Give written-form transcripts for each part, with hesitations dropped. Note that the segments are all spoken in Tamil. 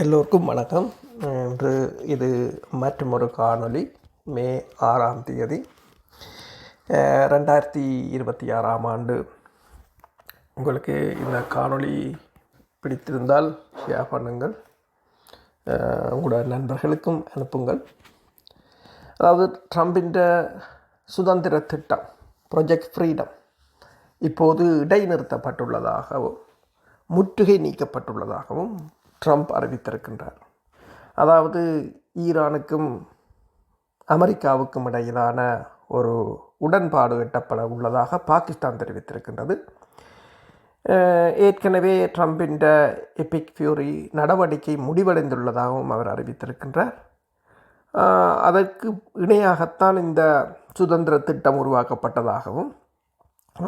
எல்லோருக்கும் வணக்கம். இன்று இது மற்றொரு காணொளி. மே 6ஆம் தேதி 2026ஆம் ஆண்டு. உங்களுக்கு இந்த காணொளி பிடித்திருந்தால் ஷேர் பண்ணுங்கள், உங்களோட நண்பர்களுக்கும் அனுப்புங்கள். அதாவது ட்ரம்பின் சுதந்திர திட்டம் ப்ரொஜெக்ட் ஃப்ரீடம் இப்போது இடைநிறுத்தப்பட்டுள்ளதாகவும் முற்றுகை நீக்கப்பட்டுள்ளதாகவும் ட்ரம்ப் அறிவித்திருக்கின்றார். அதாவது ஈரானுக்கும் அமெரிக்காவுக்கும் இடையிலான ஒரு உடன்பாடு எட்டப்பட உள்ளதாக பாகிஸ்தான் தெரிவித்திருக்கின்றது. ஏற்கனவே ட்ரம்பின் எபிக் ஃபியூரி நடவடிக்கை முடிவடைந்துள்ளதாகவும் அவர் அறிவித்திருக்கின்றார். அதற்கு இணையாகத்தான் இந்த சுதந்திர திட்டம் உருவாக்கப்பட்டதாகவும்,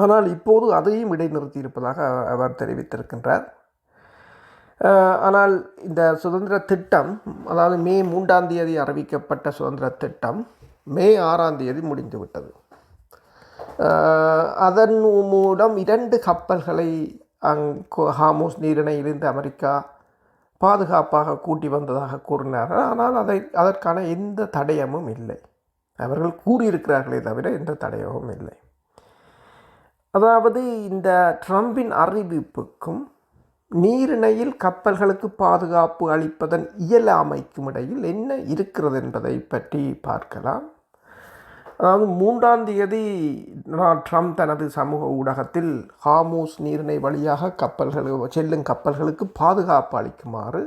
ஆனால் இப்போது அதையும் இடைநிறுத்தியிருப்பதாக அவர் தெரிவித்திருக்கின்றார். ஆனால் இந்த சுதந்திர திட்டம், அதாவது மே 3ஆம் தேதி அறிவிக்கப்பட்ட சுதந்திர திட்டம் மே 6ஆம் தேதி முடிந்துவிட்டது. அதன் மூலம் 2 கப்பல்களை ஹார்முஸ் நீரிணையிலிருந்து அமெரிக்கா பாதுகாப்பாக கூட்டி வந்ததாக கூறினார்கள். ஆனால் அதற்கான எந்த தடயமும் இல்லை. அவர்கள் கூறியிருக்கிறார்களே தவிர எந்த தடயமும் இல்லை. அதாவது இந்த ட்ரம்பின் அறிவிப்புக்கும் நீரிணையில் கப்பல்களுக்கு பாதுகாப்பு அளிப்பதன் இயலாமைக்கும் இடையில் என்ன இருக்கிறது என்பதை பற்றி பார்க்கலாம். அதாவது 3ஆம் தேதி ட்ரம்ப் தனது சமூக ஊடகத்தில் ஹார்முஸ் நீரிணை வழியாக செல்லும் கப்பல்களுக்கு பாதுகாப்பு அளிக்குமாறு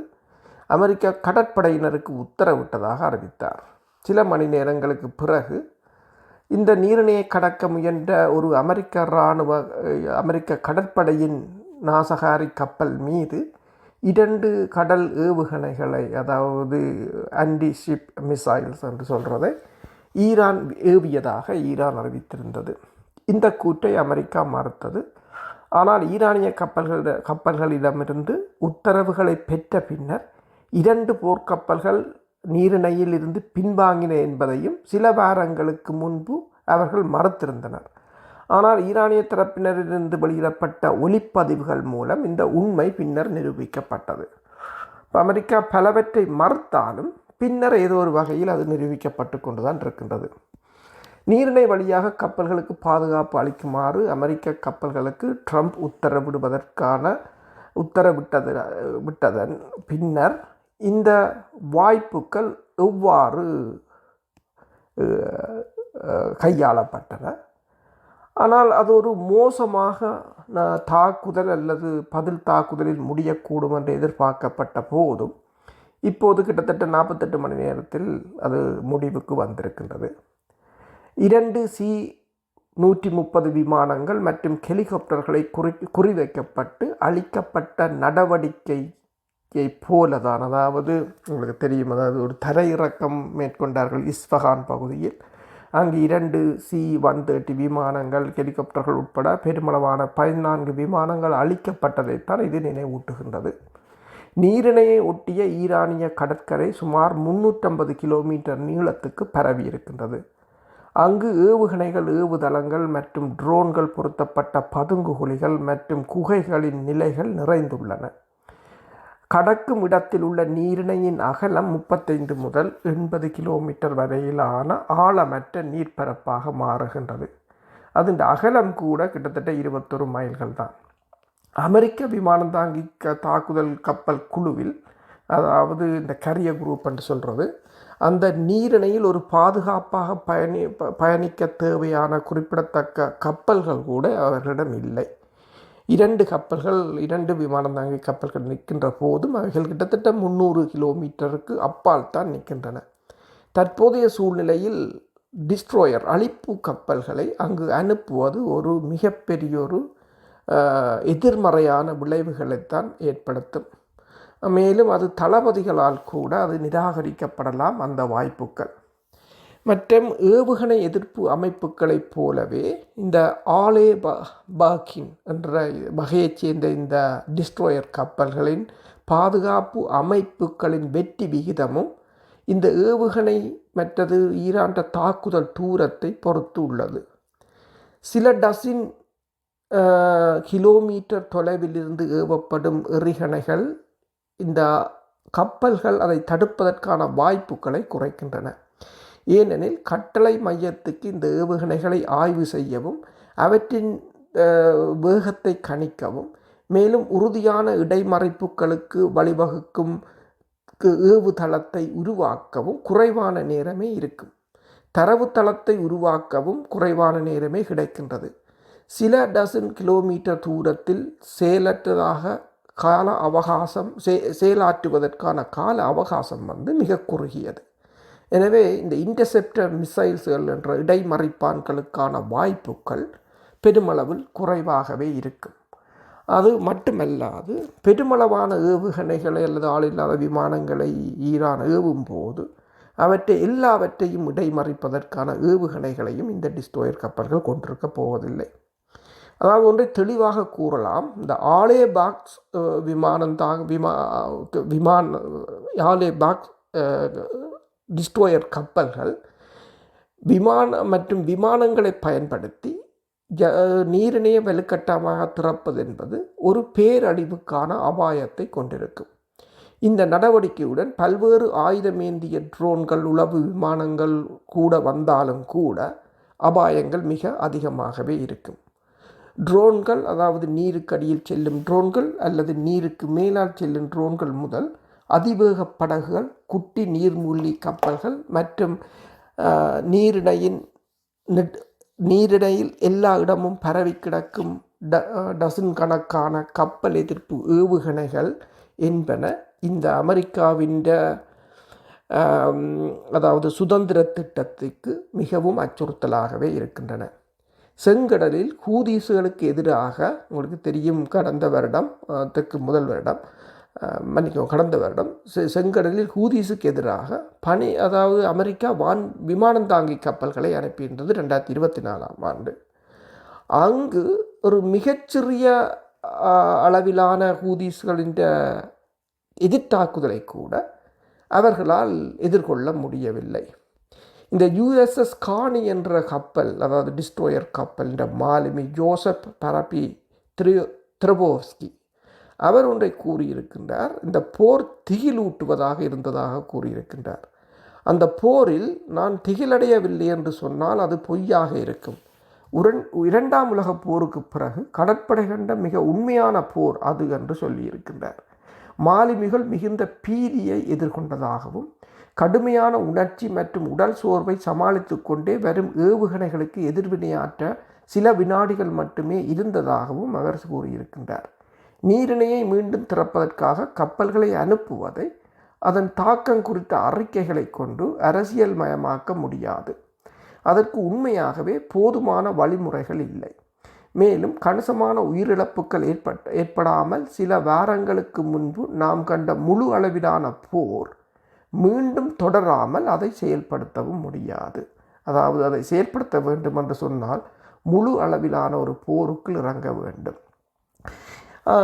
அமெரிக்க கடற்படையினருக்கு உத்தரவிட்டதாக அறிவித்தார். சில மணி நேரங்களுக்கு பிறகு இந்த நீரிணையை கடக்க முயன்ற ஒரு அமெரிக்க கடற்படையின் நாசகாரி கப்பல் மீது 2 கடல் ஏவுகணைகளை, அதாவது ஆன்டி ஷிப் மிசைல்ஸ் என்று சொல்கிறதை ஈரான் ஏவியதாக ஈரான் அறிவித்திருந்தது. இந்த கூற்றை அமெரிக்கா மறுத்தது. ஆனால் ஈரானிய கப்பல்களிடமிருந்து உத்தரவுகளை பெற்ற பின்னர் 2 போர்க்கப்பல்கள் நீரிணையில் இருந்து பின்வாங்கின என்பதையும் சில வாரங்களுக்கு முன்பு அவர்கள் மறுத்திருந்தனர். ஆனால் ஈரானிய தரப்பினரிலிருந்து வெளியிடப்பட்ட ஒலிப்பதிவுகள் மூலம் இந்த உண்மை பின்னர் நிரூபிக்கப்பட்டது. அமெரிக்கா பலவற்றை மறுத்தாலும் பின்னர் ஏதோ ஒரு வகையில் அது நிரூபிக்கப்பட்டு கொண்டுதான் இருக்கின்றது. நீரிணை வழியாக கப்பல்களுக்கு பாதுகாப்பு அளிக்குமாறு அமெரிக்க கப்பல்களுக்கு ட்ரம்ப் உத்தரவிட்டதன் பின்னர் இந்த வாய்ப்புகள் எவ்வாறு கையாளப்பட்டன? ஆனால் அது ஒரு மோசமாக தாக்குதல் அல்லது பதில் தாக்குதலில் முடியக்கூடும் என்று எதிர்பார்க்கப்பட்ட போதும் இப்போது கிட்டத்தட்ட 48 மணி நேரத்தில் அது முடிவுக்கு வந்திருக்கின்றது. 2 C-130 விமானங்கள் மற்றும் ஹெலிகாப்டர்களை குறிவைக்கப்பட்டு அளிக்கப்பட்ட நடவடிக்கையை போலதான். அதாவது உங்களுக்கு தெரியும், அதாவது ஒரு தரையிறக்கம் மேற்கொண்டார்கள் இஸ்ஃபஹான் பகுதியில். அங்கு 2 C-130 விமானங்கள், ஹெலிகாப்டர்கள் உட்பட பெருமளவான 14 விமானங்கள் அளிக்கப்பட்டதைத்தான் இது நினைவூட்டுகின்றது. நீரிணையை ஒட்டிய ஈரானிய கடற்கரை சுமார் 350 கிலோமீட்டர் நீளத்துக்கு பரவி இருக்கின்றது. அங்கு ஏவுகணைகள், ஏவுதளங்கள் மற்றும் ட்ரோன்கள் பொருத்தப்பட்ட பதுங்குகுழிகள் மற்றும் குகைகளின் நிலைகள் நிறைந்துள்ளன. கடக்கும் இடத்தில் உள்ள நீரிணையின் அகலம் 35 முதல் 80 கிலோமீட்டர் வரையிலான ஆழமற்ற நீர்ப்பரப்பாக மாறுகின்றது. அதன் அகலம் கூட கிட்டத்தட்ட 21 மைல்கள் தான். அமெரிக்க விமானம் தாங்கி தாக்குதல் கப்பல் குழுவில், அதாவது இந்த கரியர் குரூப் என்று சொல்கிறது, அந்த நீரிணையில் ஒரு பாதுகாப்பாக பயணிக்க தேவையான குறிப்பிடத்தக்க கப்பல்கள் கூட அவர்களிடம் இல்லை. 2 கப்பல்கள், 2 விமானம் தாங்கி கப்பல்கள் நிற்கின்ற போதும் அவைகள் கிட்டத்தட்ட 300 கிலோமீட்டருக்கு அப்பால் தான் நிற்கின்றன. தற்போதைய சூழ்நிலையில் டிஸ்ட்ரோயர் அழிப்பு கப்பல்களை அங்கு அனுப்புவது ஒரு மிகப்பெரியொரு எதிர்மறையான விளைவுகளைத்தான் ஏற்படுத்தும். மேலும் அது தளபதிகளால் கூட அது நிராகரிக்கப்படலாம் அந்த வாய்ப்புகள். மற்றும் ஏவுகணை எதிர்ப்பு அமைப்புகளைப் போலவே இந்த ஆலே பாக்கின் என்ற வகையைச் சேர்ந்த இந்த டிஸ்ட்ரோயர் கப்பல்களின் பாதுகாப்பு அமைப்புகளின் வெற்றி விகிதமும் இந்த ஏவுகணை மற்றது ஈரான் தாக்குதல் தூரத்தை பொறுத்து உள்ளது. சில டசின் கிலோமீட்டர் தொலைவிலிருந்து ஏவப்படும் எறிகணைகள் இந்த கப்பல்கள் அதை தடுப்பதற்கான வாய்ப்புகளை குறைக்கின்றன. ஏனெனில் கட்டளை மையத்துக்கு இந்த ஏவுகணைகளை ஆய்வு செய்யவும் அவற்றின் வேகத்தை கணிக்கவும் மேலும் உறுதியான இடைமறைப்புகளுக்கு வழிவகுக்கும் ஏவுதளத்தை உருவாக்கவும் குறைவான நேரமே இருக்கும். தரவுத்தளத்தை உருவாக்கவும் குறைவான நேரமே கிடைக்கின்றது. சில டசன் கிலோமீட்டர் தூரத்தில் செயலாற்றுவதற்கான கால அவகாசம் மிக குறுகியது. எனவே இந்த இன்டர்செப்டர் மிசைல்ஸ்கள் என்ற இடைமறிப்பான்களுக்கான வாய்ப்புகள் பெருமளவில் குறைவாகவே இருக்கும். அது மட்டுமல்லாது பெருமளவான ஏவுகணைகளை அல்லது ஆளில்லாத விமானங்களை ஈரான் ஏவும் போது அவற்றை எல்லாவற்றையும் இடைமறிப்பதற்கான ஏவுகணைகளையும் இந்த டிஸ்ட்ரோயர் கப்பல்கள் கொண்டிருக்க போவதில்லை. அதாவது ஒன்றை தெளிவாக கூறலாம், இந்த ஆலேபாக்ஸ் ஆலேபாக்ஸ் டிஸ்ட்ரோயர் கப்பல்கள் விமானங்களை பயன்படுத்தி நீரிணைய வலுக்கட்டாயமாக திறப்பது என்பது ஒரு பேரழிவுக்கான அபாயத்தை கொண்டிருக்கும். இந்த நடவடிக்கையுடன் பல்வேறு ஆயுதமேந்திய ட்ரோன்கள் உளவு விமானங்கள் கூட வந்தாலும் கூட அபாயங்கள் மிக அதிகமாகவே இருக்கும். ட்ரோன்கள், அதாவது நீருக்கடியில் செல்லும் ட்ரோன்கள் அல்லது நீருக்கு மேலால் செல்லும் ட்ரோன்கள் முதல் அதிவேக படகுகள், குட்டி நீர்மூழ்கி கப்பல்கள் மற்றும் நீரிடையில் எல்லா இடமும் பரவி கிடக்கும் டசன் கணக்கான கப்பல் எதிர்ப்பு ஏவுகணைகள் என்பன இந்த அமெரிக்காவின் அதாவது சுதந்திர திட்டத்துக்கு மிகவும் அச்சுறுத்தலாகவே இருக்கின்றன. செங்கடலில் ஹூதீஸ்களுக்கு எதிராக உங்களுக்கு தெரியும், கடந்த வருடம் செங்கடலில் ஹூதீஸுக்கு எதிராக அதாவது அமெரிக்கா விமானம் தாங்கி கப்பல்களை அனுப்பியிருந்தது 2024ஆம் ஆண்டு. அங்கு ஒரு மிகச்சிறிய அளவிலான ஹூதீஸ்களின் எதிர்த்தாக்குதலை கூட அவர்களால் எதிர்கொள்ள முடியவில்லை. இந்த USS கானி என்ற கப்பல், அதாவது டிஸ்ட்ரோயர் கப்பல், இந்த மாலுமி ஜோசப் பரபி த்ரெபோவ்ஸ்கி அவர் ஒன்றை கூறியிருக்கின்றார். இந்த போர் திகிலூட்டுவதாக இருந்ததாக கூறியிருக்கின்றார். அந்த போரில் நான் திகிலடையவில்லை என்று சொன்னால் அது பொய்யாக இருக்கும். இரண்டாம் உலகப் போருக்கு பிறகு கடற்படை கண்ட மிக உண்மையான போர் அது என்று சொல்லியிருக்கின்றார். மாலுமிகள் மிகுந்த பீதியை எதிர்கொண்டதாகவும் கடுமையான உணர்ச்சி மற்றும் உடல் சோர்வை சமாளித்து கொண்டே வரும் ஏவுகணைகளுக்கு எதிர்வினையாற்ற சில வினாடிகள் மட்டுமே இருந்ததாகவும் அவர் கூறியிருக்கின்றார். நீரிணையை மீண்டும் திறப்பதற்காக கப்பல்களை அனுப்புவதை அதன் தாக்கம் குறித்த அறிக்கைகளை கொண்டு அரசியல் மயமாக்க முடியாது. அதற்கு உண்மையாகவே போதுமான வழிமுறைகள் இல்லை. மேலும் கணிசமான உயிரிழப்புகள் ஏற்படாமல் சில வாரங்களுக்கு முன்பு நாம் கண்ட முழு அளவிலான போர் மீண்டும் தொடராமல் அதை செயல்படுத்தவும் முடியாது. அதாவது அதை செயல்படுத்த வேண்டும் என்று சொன்னால் முழு அளவிலான ஒரு போருக்குள் இறங்க வேண்டும்.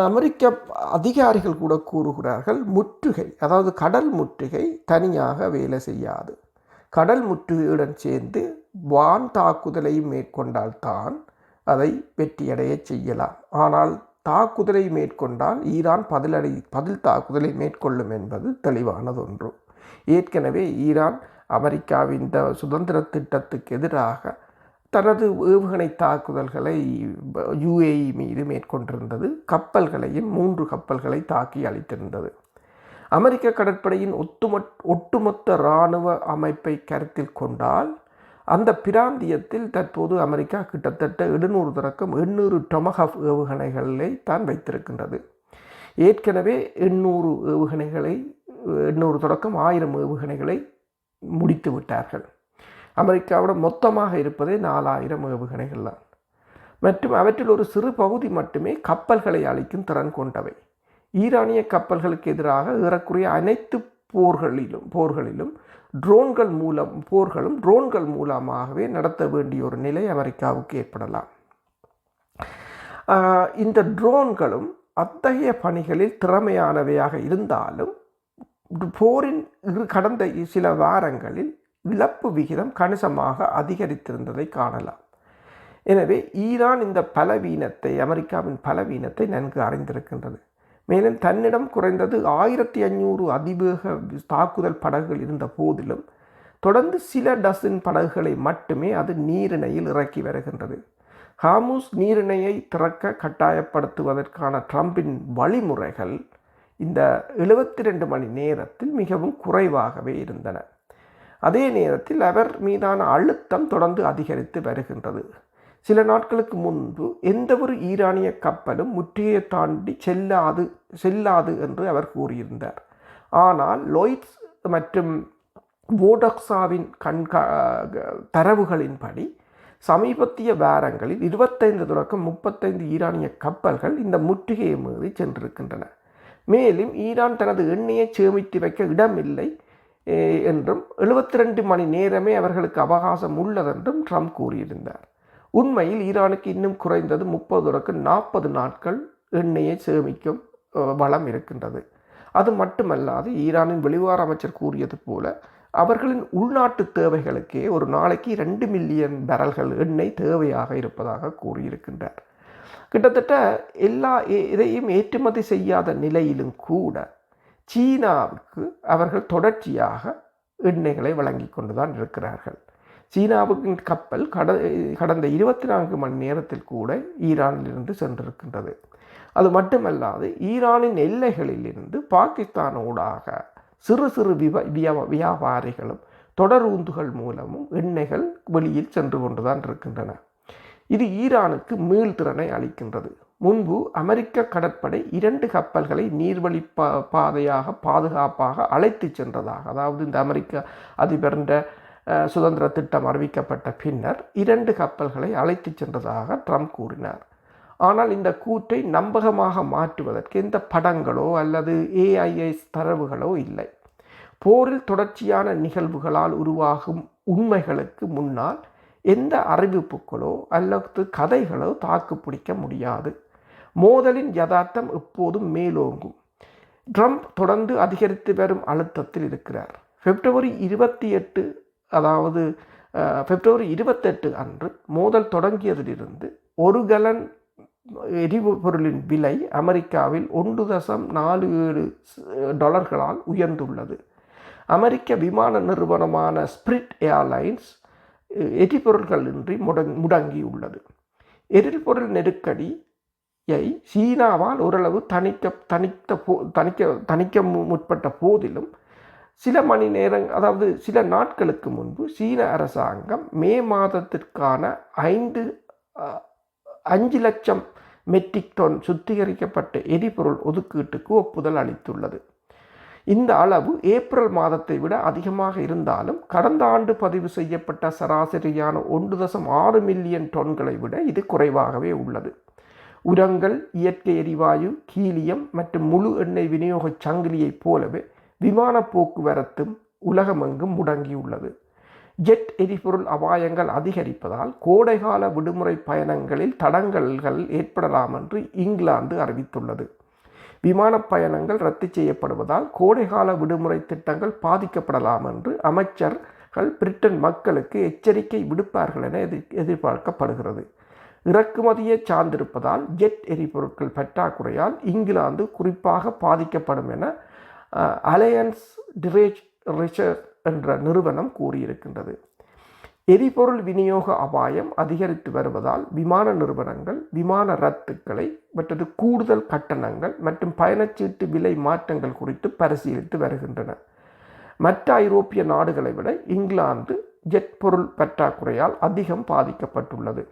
அமெரிக்க அதிகாரிகள் கூட கூறுகிறார்கள், முற்றுகை, அதாவது கடல் முற்றுகை தனியாக வேலை செய்யாது. கடல் முற்றுகையுடன் சேர்ந்து வான் தாக்குதலையும் மேற்கொண்டால்தான் அதை வெற்றியடைய செய்யலாம். ஆனால் தாக்குதலை மேற்கொண்டால் ஈரான் பதில் தாக்குதலை மேற்கொள்ளும் என்பது தெளிவானதொன்று. ஏற்கனவே ஈரான் அமெரிக்காவின் சுதந்திர திட்டத்துக்கு எதிராக தனது ஏவுகணை தாக்குதல்களை UAE மீது மேற்கொண்டிருந்தது. கப்பல்களையும் 3 கப்பல்களை தாக்கி அளித்திருந்தது. அமெரிக்க கடற்படையின் ஒட்டுமொத்த இராணுவ அமைப்பை கருத்தில் கொண்டால் அந்த பிராந்தியத்தில் தற்போது அமெரிக்கா கிட்டத்தட்ட 700 தொடக்கம் 800 டொமஹாக் ஏவுகணைகளை தான் வைத்திருக்கின்றது. ஏற்கனவே 800 தொடக்கம் 1000 ஏவுகணைகளை முடித்து விட்டார்கள். அமெரிக்காவோட மொத்தமாக இருப்பதே 4000 ஏவுகணைகள் தான். மற்றும் அவற்றில் ஒரு சிறு பகுதி மட்டுமே கப்பல்களை அழிக்கும் திறன் கொண்டவை. ஈரானிய கப்பல்களுக்கு எதிராக ஏறக்குறைய அனைத்து போர்களிலும் ட்ரோன்கள் மூலமாகவே நடத்த வேண்டிய ஒரு நிலை அமெரிக்காவுக்கு ஏற்படலாம். இந்த ட்ரோன்களும் அத்தகைய பணிகளில் திறமையானவையாக இருந்தாலும் போரின் கடந்த சில வாரங்களில் இழப்பு விகிதம் கணிசமாக அதிகரித்திருந்ததை காணலாம். எனவே ஈரான் இந்த அமெரிக்காவின் பலவீனத்தை நன்கு அறிந்திருக்கின்றது. மேலும் தன்னிடம் குறைந்தது 1500 அதிவேக தாக்குதல் படகுகள் இருந்த போதிலும் தொடர்ந்து சில டசின் படகுகளை மட்டுமே அது நீரிணையில் இறக்கி வருகின்றது. ஹார்முஸ் நீரிணையை திறக்க கட்டாயப்படுத்துவதற்கான ட்ரம்பின் வழிமுறைகள் இந்த 72 மணி நேரத்தில் மிகவும் குறைவாகவே இருந்தன. அதே நேரத்தில் அவர் மீதான அழுத்தம் தொடர்ந்து அதிகரித்து வருகின்றது. சில நாட்களுக்கு முன்பு எந்த ஒரு ஈரானிய கப்பலும் முற்றுகையை தாண்டி செல்லாது என்று அவர் கூறியிருந்தார். ஆனால் லோய்ட்ஸ் மற்றும் வோடக்ஸாவின் தரவுகளின்படி சமீபத்திய வாரங்களில் 25 தொடக்கம் 35 ஈரானிய கப்பல்கள் இந்த முற்றுகையை மீறி சென்றிருக்கின்றன. மேலும் ஈரான் தனது எண்ணெயை சேமித்து வைக்க இடமில்லை என்றும் 72 மணி நேரமே அவர்களுக்கு அவகாசம் உள்ளதென்றும் ட்ரம்ப் கூறியிருந்தார். உண்மையில் ஈரானுக்கு இன்னும் குறைந்தது 30 தொடக்கம் 40 நாட்கள் எண்ணெயை சேமிக்கும் வளம் இருக்கின்றது. அது மட்டுமல்லாது ஈரானின் வெளிவார அமைச்சர் கூறியது போல அவர்களின் உள்நாட்டு தேவைகளுக்கே ஒரு நாளைக்கு 2 மில்லியன் பேரல்கள் எண்ணெய் தேவையாக இருப்பதாக கூறியிருக்கின்றார். கிட்டத்தட்ட இதையும் ஏற்றுமதி செய்யாத நிலையிலும் கூட சீனாவுக்கு அவர்கள் தொடர்ச்சியாக எண்ணெய்களை வழங்கி கொண்டுதான் இருக்கிறார்கள். சீனாவுக்கு கப்பல் கடந்த 24 மணி நேரத்தில் கூட ஈரானிலிருந்து சென்றிருக்கின்றது. அது மட்டுமல்லாது ஈரானின் எல்லைகளில் இருந்து பாகிஸ்தானோடாக சிறு சிறு வியாபாரிகளும் தொடர் ஊந்துகள் மூலமும் எண்ணெய்கள் வெளியில் சென்று கொண்டுதான் இருக்கின்றன. இது ஈரானுக்கு மீள்திறனை அளிக்கின்றது. முன்பு அமெரிக்க கடற்படை 2 கப்பல்களை நீர்வழி பாதையாக பாதுகாப்பாக அழைத்து சென்றதாக, அதாவது இந்த அமெரிக்க அதிபரின் சுதந்திர திட்டம் அறிவிக்கப்பட்ட பின்னர் 2 கப்பல்களை அழைத்து சென்றதாக ட்ரம்ப் கூறினார். ஆனால் இந்த கூற்றை நம்பகமாக மாற்றுவதற்கு எந்த படங்களோ அல்லது AIS தரவுகளோ இல்லை. போரில் தொடர்ச்சியான நிகழ்வுகளால் உருவாகும் உண்மைகளுக்கு முன்னால் எந்த அறிவிப்புகளோ அல்லது கதைகளோ தாக்கு பிடிக்க முடியாது. மோதலின் யதார்த்தம் எப்போதும் மேலோங்கும். ட்ரம்ப் தொடர்ந்து அதிகரித்து வரும் அழுத்தத்தில் இருக்கிறார். பிப்ரவரி 28 அன்று மோதல் தொடங்கியதிலிருந்து 1 கலன் எரிபொருளின் விலை அமெரிக்காவில் $1.47 உயர்ந்துள்ளது. அமெரிக்க விமான நிறுவனமான ஸ்பிரிட் ஏர்லைன்ஸ் எரிபொருள்கள் இன்றி முடங்கியுள்ளது. எரிபொருள் நெருக்கடியை சீனாவால் ஓரளவு தணிக்க முற்பட்ட போதிலும் சில நாட்களுக்கு முன்பு சீன அரசாங்கம் மே மாதத்திற்கான 5 லட்சம் மெட்ரிக் டன் சுத்திகரிக்கப்பட்ட எரிபொருள் ஒதுக்கீட்டுக்கு ஒப்புதல் அளித்துள்ளது. இந்த அளவு ஏப்ரல் மாதத்தை விட அதிகமாக இருந்தாலும் கடந்த ஆண்டு பதிவு செய்யப்பட்ட சராசரியான 1.6 மில்லியன் டன்களை விட இது குறைவாகவே உள்ளது. உரங்கள், இயற்கை எரிவாயு, ஹீலியம் மற்றும் முழு எண்ணெய் விநியோக சங்கிலியைப் போலவே விமான போக்குவரத்தும் உலகமெங்கும் முடங்கியுள்ளது. ஜெட் எரிபொருள் அபாயங்கள் அதிகரிப்பதால் கோடைகால விடுமுறை பயணங்களில் தடங்கல்கள் ஏற்படலாம் என்று இங்கிலாந்து அறிவித்துள்ளது. விமான பயணங்கள் ரத்து செய்யப்படுவதால் கோடைகால விடுமுறை திட்டங்கள் பாதிக்கப்படலாம் என்று அமைச்சர்கள் பிரிட்டன் மக்களுக்கு எச்சரிக்கை விடுப்பார்கள் என எதிர்பார்க்கப்படுகிறது. இறக்குமதியை சார்ந்திருப்பதால் ஜெட் எரிபொருட்கள் பற்றாக்குறையால் இங்கிலாந்து குறிப்பாக பாதிக்கப்படும் என அலையன்ஸ் ரிசர்ச் என்ற நிறுவனம் கூறியிருக்கின்றது. எரிபொருள் விநியோக அபாயம் அதிகரித்து வருவதால் விமான நிறுவனங்கள் விமான ரத்துக்களை மற்றது கூடுதல் கட்டணங்கள் மற்றும் பயணச்சீட்டு விலை மாற்றங்கள் குறித்து பரிசீலித்து வருகின்றன. மற்ற ஐரோப்பிய நாடுகளை விட இங்கிலாந்து ஜெட் பொருள் பற்றாக்குறையால் அதிகம் பாதிக்கப்பட்டுள்ளது.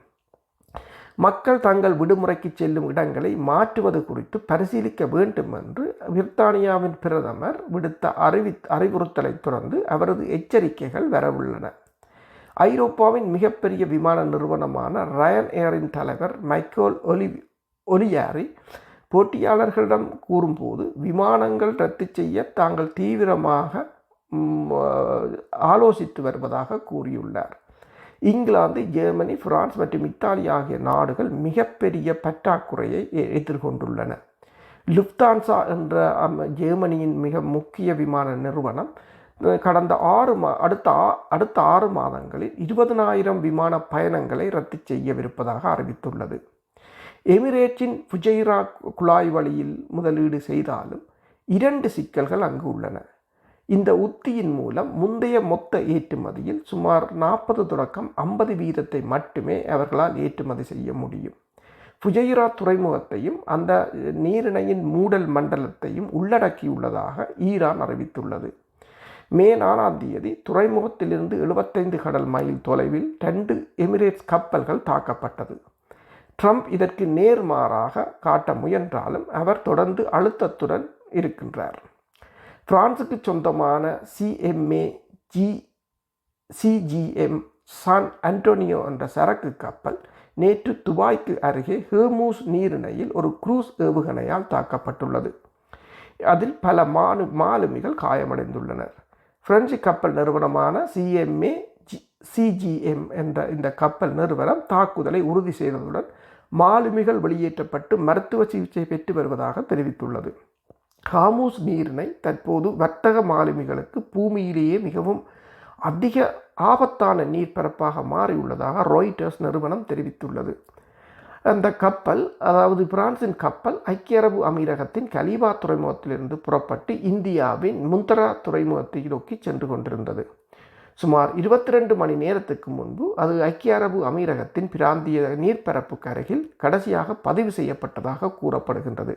மக்கள் தங்கள் விடுமுறைக்கு செல்லும் இடங்களை மாற்றுவது குறித்து பரிசீலிக்க வேண்டும் என்று பிரித்தானியாவின் பிரதமர் விடுத்த அறிவுறுத்தலை தொடர்ந்து அவரது எச்சரிக்கைகள் வரவுள்ளன. ஐரோப்பாவின் மிகப்பெரிய விமான நிறுவனமான ரயன் ஏரின் தலைவர் மைக்கேல் ஒலியாரி போட்டியாளர்களிடம் கூறும்போது விமானங்கள் ரத்து செய்ய தாங்கள் தீவிரமாக ஆலோசித்து வருவதாக கூறியுள்ளார். இங்கிலாந்து, ஜெர்மனி, பிரான்ஸ் மற்றும் இத்தாலி ஆகிய நாடுகள் மிகப்பெரிய பற்றாக்குறையை எதிர்கொண்டுள்ளன. லுப்தான்சா என்ற ஜெர்மனியின் மிக முக்கிய விமான நிறுவனம் கடந்த அடுத்த 6 மாதங்களில் 20,000 விமான பயணங்களை ரத்து செய்யவிருப்பதாக அறிவித்துள்ளது. எமிரேட்ஸின் ஃபுஜைரா குழாய் வழியில் முதலீடு செய்தாலும் 2 சிக்கல்கள் அங்கு உள்ளன. இந்த உத்தியின் மூலம் முந்தைய மொத்த ஏற்றுமதியில் சுமார் 40 தொடக்கம் 50% மட்டுமே அவர்களால் ஏற்றுமதி செய்ய முடியும். ஃபுஜைரா துறைமுகத்தையும் அந்த நீரிணையின் மூடல் மண்டலத்தையும் உள்ளடக்கியுள்ளதாக ஈரான் அறிவித்துள்ளது. மே 4 துறைமுகத்திலிருந்து 75 கடல் மைல் தொலைவில் 2 எமிரேட்ஸ் கப்பல்கள் தாக்கப்பட்டது. ட்ரம்ப் இதற்கு நேர்மாறாக காட்ட முயன்றாலும் அவர் தொடர்ந்து அழுத்தத்துடன் இருக்கின்றார். பிரான்சுக்கு சொந்தமான சிஜிஎம் சான் அன்டோனியோ என்ற சரக்கு கப்பல் நேற்று துபாய்க்கு அருகே ஹெர்மூஸ் நீரிணையில் ஒரு குரூஸ் ஏவுகணையால் தாக்கப்பட்டுள்ளது. அதில் பல மாலுமிகள் காயமடைந்துள்ளனர். பிரெஞ்சு கப்பல் நிறுவனமான சிஜிஎம் என்ற இந்த கப்பல் நிறுவனம் தாக்குதலை உறுதி செய்ததுடன் மாலுமிகள் வெளியேற்றப்பட்டு மருத்துவ சிகிச்சை பெற்று வருவதாக தெரிவித்துள்ளது. ஹார்மூஸ் நீரிணை தற்போது வர்த்தக மாலுமிகளுக்கு பூமியிலேயே மிகவும் அதிக ஆபத்தான நீர்ப்பரப்பாக மாறியுள்ளதாக ராய்ட்டர்ஸ் நிறுவனம் தெரிவித்துள்ளது. அந்த கப்பல், அதாவது பிரான்சின் கப்பல், ஐக்கிய அரபு அமீரகத்தின் கலீபா துறைமுகத்திலிருந்து புறப்பட்டு இந்தியாவின் முந்தரா துறைமுகத்தை நோக்கி சென்று கொண்டிருந்தது. சுமார் 22 மணி நேரத்துக்கு முன்பு அது ஐக்கிய அரபு அமீரகத்தின் பிராந்திய நீர்ப்பரப்புக்கு அருகில் கடைசியாக பதிவு செய்யப்பட்டதாக கூறப்படுகின்றது.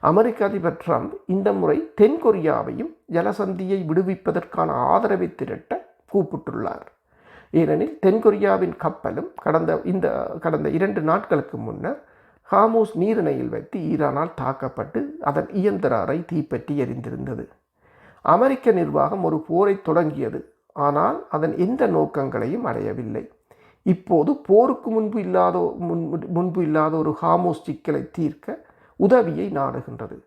அமெரிக்க அதிபர் ட்ரம்ப் இந்த முறை தென்கொரியாவையும் ஜலசந்தியை விடுவிப்பதற்கான ஆதரவை திரட்ட கூப்பிட்டுள்ளார். ஏனெனில் தென்கொரியாவின் கப்பலும் கடந்த 2 நாட்களுக்கு முன்னர் ஹார்மூஸ் நீரிணையில் வைத்து ஈரானால் தாக்கப்பட்டு அதன் இயந்திர அறை தீப்பற்றி எரிந்திருந்தது. அமெரிக்க நிர்வாகம் ஒரு போரை தொடங்கியது, ஆனால் அதன் எந்த நோக்கங்களையும் அடையவில்லை. இப்போது போருக்கு முன்பு இல்லாத ஒரு ஹார்மூஸ் சிக்கலை தீர்க்க உதவியை நாடுகின்றது.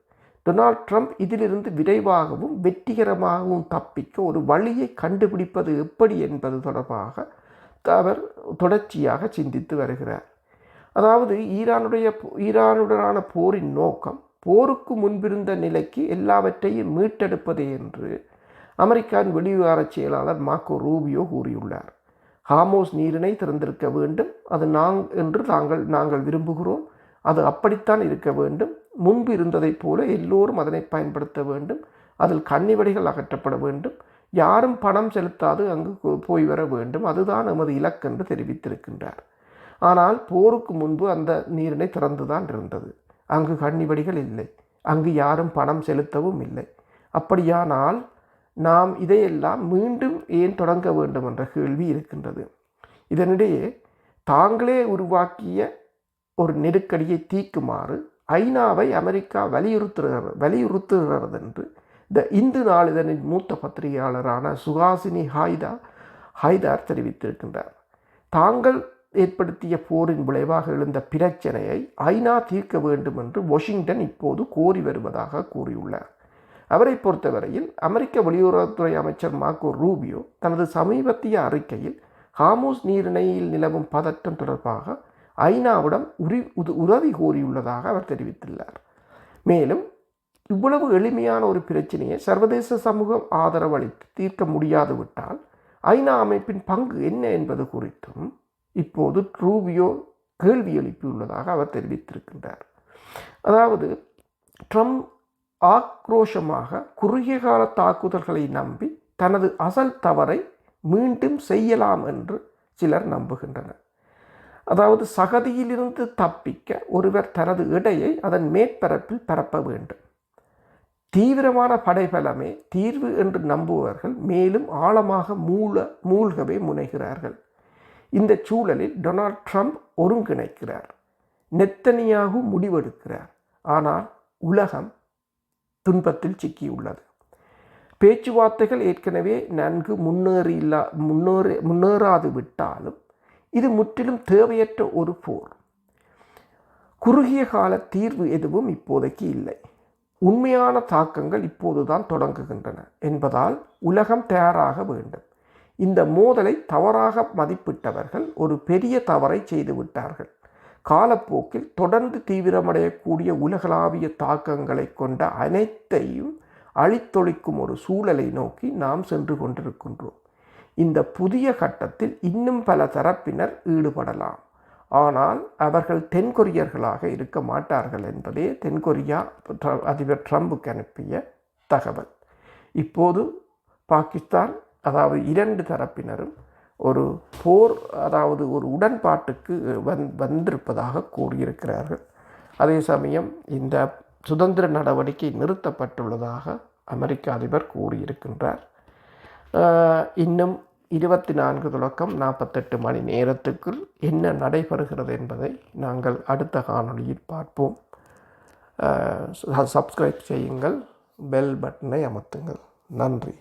டொனால்ட் ட்ரம்ப் இதிலிருந்து விரைவாகவும் வெற்றிகரமாகவும் தப்பிக்க ஒரு வழியை கண்டுபிடிப்பது எப்படி என்பது தொடர்பாக அவர் தொடர்ச்சியாக சிந்தித்து வருகிறார். அதாவது ஈரானுடனான போரின் நோக்கம் போருக்கு முன்பிருந்த நிலைக்கு எல்லாவற்றையும் மீட்டெடுப்பது என்று அமெரிக்காவின் வெளிவிவகார செயலாளர் மார்க்கோ ரூபியோ கூறியுள்ளார். ஹார்மூஸ் நீரிணை திறந்திருக்க வேண்டும், அது நாங்கள் விரும்புகிறோம், அது அப்படித்தான் இருக்க வேண்டும், முன்பு இருந்ததைப் போல எல்லோரும் அதனை பயன்படுத்த வேண்டும், அதில் கன்னிவெடிகள் அகற்றப்பட வேண்டும், யாரும் பணம் செலுத்தாது அங்கு போய் வர வேண்டும், அதுதான் எமது இலக்கு என்று தெரிவித்திருக்கின்றார். ஆனால் போருக்கு முன்பு அந்த நீரிணை திறந்துதான் இருந்தது. அங்கு கன்னிவெடிகள் இல்லை, அங்கு யாரும் பணம் செலுத்தவும் இல்லை. அப்படியானால் நாம் இதையெல்லாம் மீண்டும் ஏன் தொடங்க வேண்டும் என்ற கேள்வி இருக்கின்றது. இதனிடையே தாங்களே உருவாக்கிய ஒரு நெருக்கடியை தீர்க்குமாறு ஐநாவை அமெரிக்கா வலியுறுத்துகிறது என்று இந்து நாளிதழின் மூத்த பத்திரிகையாளரான சுஹாசினி ஹைதார் தெரிவித்திருக்கின்றார். தாங்கள் ஏற்படுத்திய போரின் விளைவாக எழுந்த பிரச்சனையை ஐநா தீர்க்க வேண்டும் என்று வாஷிங்டன் இப்போது கோரி வருவதாக கூறியுள்ளார். அவரை பொறுத்தவரையில் அமெரிக்க வெளியுறவுத்துறை அமைச்சர் மார்க்கோ ரூபியோ தனது சமீபத்திய அறிக்கையில் ஹார்மூஸ் நீரிணையில் நிலவும் பதட்டம் தொடர்பாக ஐநாவிடம் உதவி கோரியுள்ளதாக அவர் தெரிவித்துள்ளார். மேலும் இவ்வளவு எளிமையான ஒரு பிரச்சனையை சர்வதேச சமூகம் ஆதரவளித்து தீர்க்க முடியாது விட்டால் ஐநா அமைப்பின் பங்கு என்ன என்பது குறித்தும் இப்போது ரூபியோ கேள்வி எழுப்பியுள்ளதாக அவர் தெரிவித்திருக்கின்றார். அதாவது ட்ரம்ப் ஆக்ரோஷமாக குறுகிய கால தாக்குதல்களை நம்பி தனது அசல் தவறை மீண்டும் செய்யலாம் என்று சிலர் நம்புகின்றனர். அதாவது சகதியிலிருந்து தப்பிக்க ஒருவர் தனது எடையை அதன் மேற்பரப்பில் பரப்ப வேண்டும். தீவிரமான படைபலமே தீர்வு என்று நம்புபவர்கள் மேலும் ஆழமாக மூழ்கவே முனைகிறார்கள். இந்த சூழலில் டொனால்ட் ட்ரம்ப் ஒருங்கிணைக்கிறார், நெத்தனியாகு முடிவெடுக்கிறார். ஆனால் உலகம் துன்பத்தில் சிக்கியுள்ளது. பேச்சுவார்த்தைகள் ஏற்கனவே நன்கு முன்னேறாது விட்டாலும் இது முற்றிலும் தேவையற்ற ஒரு போர். குறுகிய கால தீர்வு எதுவும் இப்போதைக்கு இல்லை. உண்மையான தாக்கங்கள் இப்போதுதான் தொடங்குகின்றன என்பதால் உலகம் தயாராக வேண்டும். இந்த மோதலை தவறாக மதிப்பிட்டவர்கள் ஒரு பெரிய தவறை செய்துவிட்டார்கள். காலப்போக்கில் தொடர்ந்து தீவிரமடையக்கூடிய உலகளாவிய தாக்கங்களை கொண்ட அனைத்தையும் அழித்தொழிக்கும் ஒரு சூழலை நோக்கி நாம் சென்று கொண்டிருக்கின்றோம். இந்த புதிய கட்டத்தில் இன்னும் பல தரப்பினர் ஈடுபடலாம். ஆனால் அவர்கள் தென்கொரியர்களாக இருக்க மாட்டார்கள் என்பதே தென்கொரியா அதிபர் ட்ரம்புக்கு அனுப்பிய தகவல். இப்போது பாகிஸ்தான் அதாவது இரண்டு தரப்பினரும் ஒரு போர் அதாவது ஒரு உடன்பாட்டுக்கு வந்திருப்பதாக கூறியிருக்கிறார்கள். அதே சமயம் இந்த சுதந்திர நடவடிக்கை நிறுத்தப்பட்டுள்ளதாக அமெரிக்க அதிபர் கூறியிருக்கின்றார். இன்னும் 24 தொடக்கம் 48 மணி நேரத்துக்குள் என்ன நடைபெறுகிறது என்பதை நாங்கள் அடுத்த காணொளியில் பார்ப்போம். சப்ஸ்கிரைப் செய்யுங்கள், பெல் பட்டனை அமர்த்துங்கள். நன்றி.